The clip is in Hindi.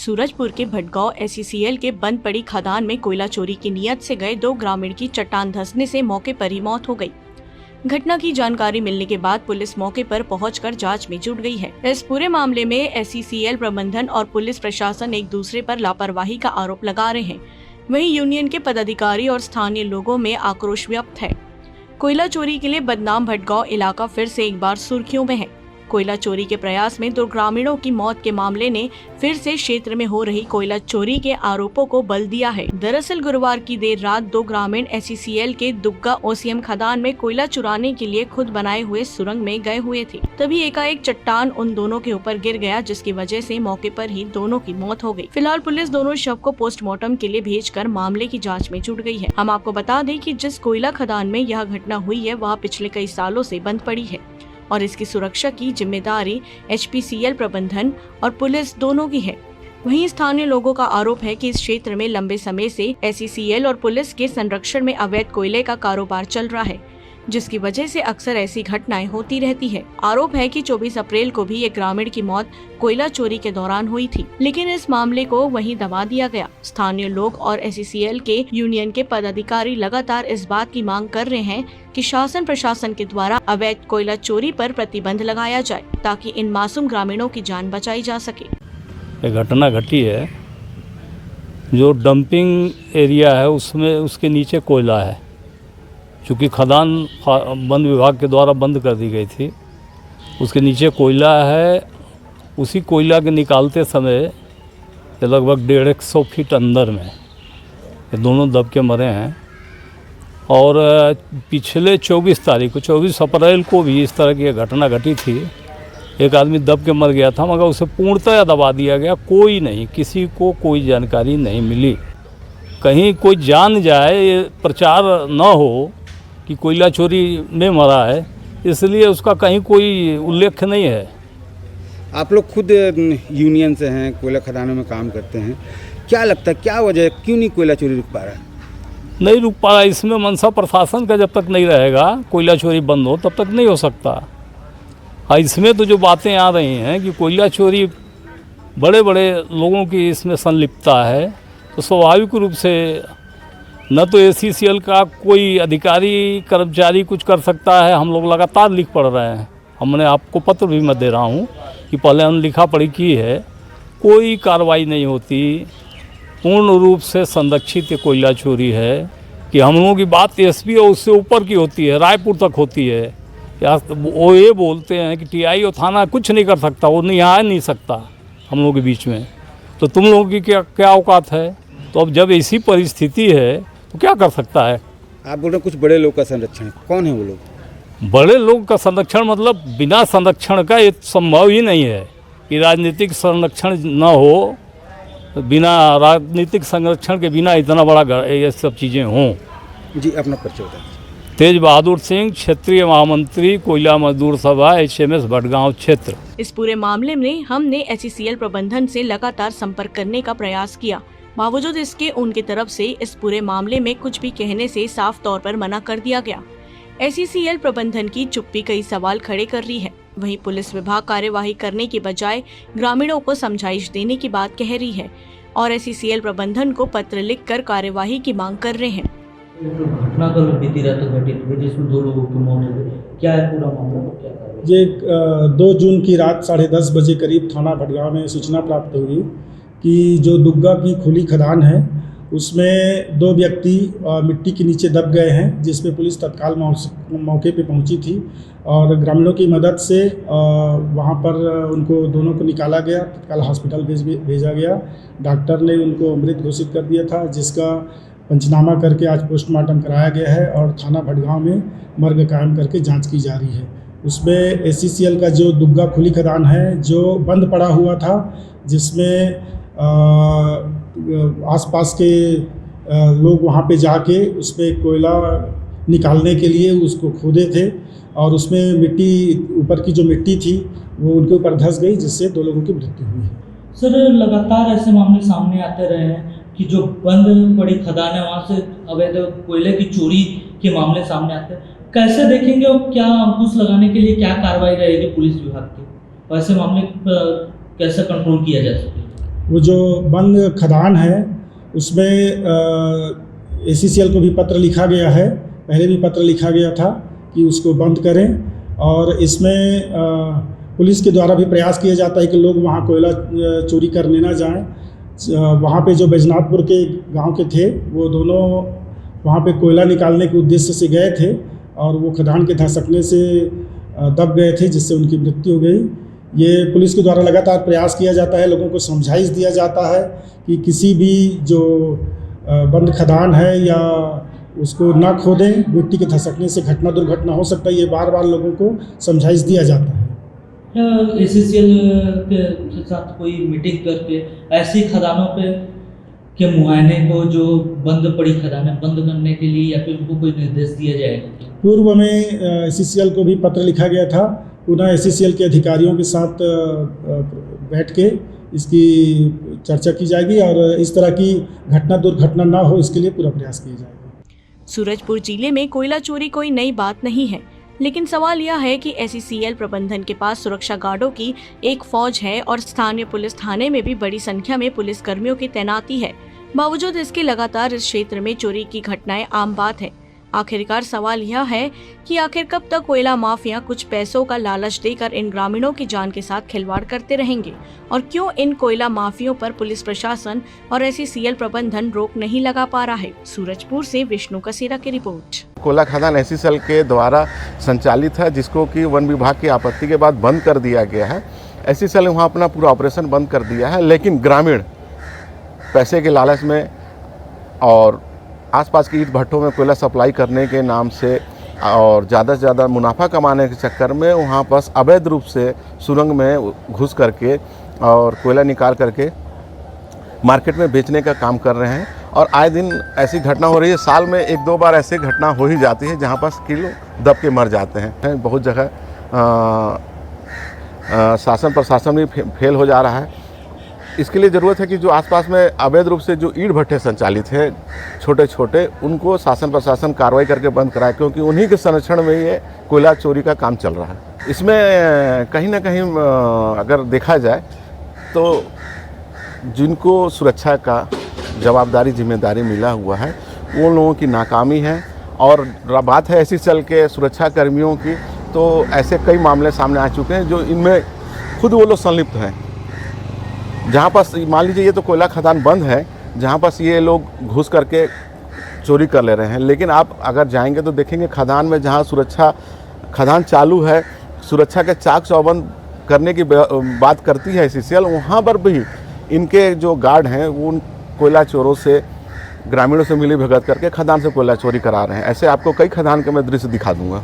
सूरजपुर के भटगांव SCCL के बंद पड़ी खदान में कोयला चोरी की नियत से गए 2 ग्रामीण की चट्टान धंसने से मौके पर ही मौत हो गई। घटना की जानकारी मिलने के बाद पुलिस मौके पर पहुंचकर जांच में जुट गई है। इस पूरे मामले में SCCL प्रबंधन और पुलिस प्रशासन एक दूसरे पर लापरवाही का आरोप लगा रहे हैं। वहीं यूनियन के पदाधिकारी और स्थानीय लोगों में आक्रोश व्यक्त है। कोयला चोरी के लिए बदनाम भटगांव इलाका फिर से एक बार सुर्खियों में है। कोयला चोरी के प्रयास में 2 ग्रामीणों की मौत के मामले ने फिर से क्षेत्र में हो रही कोयला चोरी के आरोपों को बल दिया है। दरअसल गुरुवार की देर रात 2 ग्रामीण SCCL के दुग्गा OCM खदान में कोयला चुराने के लिए खुद बनाए हुए सुरंग में गए हुए थे। तभी एकाएक चट्टान उन दोनों के ऊपर गिर गया, जिसकी वजह से मौके पर ही दोनों की मौत हो गई। फिलहाल पुलिस दोनों शव को पोस्टमार्टम के लिए भेजकर मामले की जाँच में जुट गई है। हम आपको बता दें कि जिस कोयला खदान में यह घटना हुई है वह पिछले कई सालों से बंद पड़ी है और इसकी सुरक्षा की जिम्मेदारी HPCL प्रबंधन और पुलिस दोनों की है। वहीं स्थानीय लोगों का आरोप है कि इस क्षेत्र में लंबे समय से SCCL और पुलिस के संरक्षण में अवैध कोयले का कारोबार चल रहा है, जिसकी वजह से अक्सर ऐसी घटनाएं होती रहती है। आरोप है कि 24 अप्रैल को भी एक ग्रामीण की मौत कोयला चोरी के दौरान हुई थी, लेकिन इस मामले को वहीं दबा दिया गया। स्थानीय लोग और SCCL के यूनियन के पदाधिकारी लगातार इस बात की मांग कर रहे हैं कि शासन प्रशासन के द्वारा अवैध कोयला चोरी पर प्रतिबंध लगाया जाए, ताकि इन मासूम ग्रामीणों की जान बचाई जा सके। एक घटना घटी है, जो डंपिंग एरिया है उसमें उसके नीचे कोयला है। चूँकि खदान वन विभाग के द्वारा बंद कर दी गई थी, उसके नीचे कोयला है। उसी कोयला के निकालते समय लगभग 150 फीट अंदर में ये दोनों दब के मरे हैं। और पिछले 24 अप्रैल को भी इस तरह की घटना घटी थी। एक आदमी दब के मर गया था, मगर उसे पूर्णतः दबा दिया गया। कोई नहीं, किसी को कोई जानकारी नहीं मिली। कहीं कोई जान जाए, ये प्रचार न हो कि कोयला चोरी में मरा है, इसलिए उसका कहीं कोई उल्लेख नहीं है। आप लोग खुद यूनियन से हैं, कोयला खदानों में काम करते हैं, क्या लगता है क्या वजह है, क्यों नहीं कोयला चोरी रुक पा रहा है? नहीं रुक पा रहा। इसमें मंशा प्रशासन का जब तक नहीं रहेगा, कोयला चोरी बंद हो, तब तक नहीं हो सकता। और इसमें तो जो बातें आ रही हैं कि कोयला चोरी बड़े बड़े लोगों की इसमें संलिप्तता है, तो स्वाभाविक रूप से न तो SCCL का कोई अधिकारी कर्मचारी कुछ कर सकता है। हम लोग लगातार लिख पढ़ रहे हैं। हमने आपको पत्र भी मैं दे रहा हूँ कि पहले हमने लिखा पढ़ी की है, कोई कार्रवाई नहीं होती। पूर्ण रूप से संरक्षित कोयला चोरी है कि हम लोगों की बात SP और उससे ऊपर की होती है, रायपुर तक होती है। या वो ये बोलते हैं कि TI और थाना कुछ नहीं कर सकता, वो नहीं आ नहीं सकता हम लोगों के बीच में। तो तुम लोगों की क्या औकात है? तो अब जब ऐसी परिस्थिति है तो क्या कर सकता है? आप बोल रहे हैं कुछ बड़े लोग का संरक्षण, कौन है वो लोग? बड़े लोग का संरक्षण मतलब बिना संरक्षण का ये संभव ही नहीं है कि राजनीतिक संरक्षण न हो। बिना राजनीतिक संरक्षण के बिना इतना बड़ा ये सब चीज़ें हों। जी, अपना परिचय बताइए। तेज बहादुर सिंह, क्षेत्रीय महामंत्री, कोयला मजदूर सभा, HMS भटगांव क्षेत्र। इस पूरे मामले में हमने SCCL प्रबंधन से लगातार संपर्क करने का प्रयास किया। बावजूद इसके उनकी तरफ से इस पूरे मामले में कुछ भी कहने से साफ तौर पर मना कर दिया गया। SCCL प्रबंधन की चुप्पी कई सवाल खड़े कर रही है। वहीं पुलिस विभाग कार्यवाही करने की बजाय ग्रामीणों को समझाइश देने की बात कह रही है और SCCL प्रबंधन को पत्र लिखकर कार्यवाही की मांग कर रहे हैं। घटना कल बीती रात घटित हुई जिसमें 2 लोगों की मौत हो गई, क्या है पूरा मामला, क्या कार्रवाई? ये 2 जून की रात 10:30 बजे करीब थाना भटगांव में सूचना प्राप्त हुई कि जो दुग्गा की खुली खदान है उसमें 2 व्यक्ति मिट्टी के नीचे दब गए हैं, जिसमें पुलिस तत्काल मौके पे पहुंची थी और ग्रामीणों की मदद से वहां पर उनको दोनों को निकाला गया। तत्काल हॉस्पिटल भेजा गया। डॉक्टर ने उनको मृत घोषित कर दिया था, जिसका पंचनामा करके आज पोस्टमार्टम कराया गया है और थाना भटगांव में मर्ग कायम करके जाँच की जा रही है। उसमें SCCL का जो दुग्गा खुली खदान है जो बंद पड़ा हुआ था, जिसमें आसपास के लोग वहाँ पे जाके उसमें कोयला निकालने के लिए उसको खोदे थे और उसमें मिट्टी, ऊपर की जो मिट्टी थी वो उनके ऊपर धंस गई, जिससे 2 लोगों की मृत्यु हुई है। सर, लगातार ऐसे मामले सामने आते रहे हैं कि जो बंद पड़ी खदान है वहाँ से अवैध कोयले की चोरी के मामले सामने आते हैं। कैसे देखेंगे और क्या अंकुश लगाने के लिए क्या कार्रवाई रहेगी पुलिस विभाग की, और ऐसे मामले कैसे कंट्रोल किया जा सके? वो जो बंद खदान है उसमें ACCL को भी पत्र लिखा गया है, पहले भी पत्र लिखा गया था कि उसको बंद करें। और इसमें पुलिस के द्वारा भी प्रयास किया जाता है कि लोग वहाँ कोयला चोरी करने ना जाएं। वहाँ पे जो बैजनाथपुर के गांव के थे वो दोनों वहाँ पे कोयला निकालने के उद्देश्य से गए थे और वो खदान के धसकने से दब गए थे, जिससे उनकी मृत्यु हो गई। ये पुलिस के द्वारा लगातार प्रयास किया जाता है, लोगों को समझाइश दिया जाता है कि किसी भी जो बंद खदान है या उसको ना खोदें, मिट्टी के धसकने से घटना दुर्घटना हो सकता है। ये बार बार लोगों को समझाइश दिया जाता है। ACCL के साथ कोई मीटिंग करके ऐसी खदानों पे के मुआयने को, जो बंद पड़ी खदानें बंद करने के लिए, या फिर उनको कोई निर्देश दिया जाएगा? पूर्व में ACCL को भी पत्र लिखा गया था, पुनः ACCL के अधिकारियों के साथ बैठ के इसकी चर्चा की जाएगी और इस तरह की घटना दुर्घटना ना हो, इसके लिए पूरा प्रयास किया जाएगा। सूरजपुर जिले में कोयला चोरी कोई नई बात नहीं है, लेकिन सवाल यह है कि ACCL प्रबंधन के पास सुरक्षा गार्डों की एक फौज है और स्थानीय पुलिस थाने में भी बड़ी संख्या में पुलिस कर्मियों की तैनाती है। बावजूद इसके लगातार इस क्षेत्र में चोरी की घटनाएं आम बात है। आखिरकार सवाल यह है कि आखिर कब तक कोयला माफिया कुछ पैसों का लालच देकर इन ग्रामीणों की जान के साथ खिलवाड़ करते रहेंगे, और क्यों इन कोयला माफियों पर पुलिस प्रशासन और ACCL प्रबंधन रोक नहीं लगा पा रहा है। सूरजपुर से विष्णु कसेरा की रिपोर्ट। कोयला खदान ACCL के द्वारा संचालित है, जिसको कि वन विभाग की आपत्ति के बाद बंद कर दिया गया है। ACCL ने वहाँ अपना पूरा ऑपरेशन बंद कर दिया है, लेकिन ग्रामीण पैसे के लालच में और आसपास की ईंट भट्टों में कोयला सप्लाई करने के नाम से और ज़्यादा से ज़्यादा मुनाफा कमाने के चक्कर में वहाँ पर अवैध रूप से सुरंग में घुस करके और कोयला निकाल करके मार्केट में बेचने का काम कर रहे हैं। और आए दिन ऐसी घटना हो रही है, साल में 1-2 बार ऐसी घटना हो ही जाती है जहाँ पर किलो दब के मर जाते हैं। बहुत जगह शासन प्रशासन भी फेल हो जा रहा है। इसके लिए ज़रूरत है कि जो आसपास में अवैध रूप से जो ईंट भट्टे संचालित हैं छोटे छोटे, उनको शासन प्रशासन कार्रवाई करके बंद कराए, क्योंकि उन्हीं के संरक्षण में ये कोयला चोरी का काम चल रहा है। इसमें कहीं ना कहीं अगर देखा जाए तो जिनको सुरक्षा का जवाबदारी जिम्मेदारी मिला हुआ है वो लोगों की नाकामी है। और बात है ACCL के सुरक्षा कर्मियों की, तो ऐसे कई मामले सामने आ चुके हैं जो इनमें खुद वो लोग संलिप्त हैं। जहाँ पास मान लीजिए ये तो कोयला खदान बंद है, जहाँ पास ये लोग घुस करके चोरी कर ले रहे हैं, लेकिन आप अगर जाएंगे तो देखेंगे खदान में जहाँ सुरक्षा खदान चालू है, सुरक्षा के चाक चौबंद करने की बात करती है ACCL, वहाँ पर भी इनके जो गार्ड हैं वो उन कोयला चोरों से, ग्रामीणों से मिली भगत करके खदान से कोयला चोरी करा रहे हैं। ऐसे आपको कई खदान के मैं दृश्य दिखा दूँगा।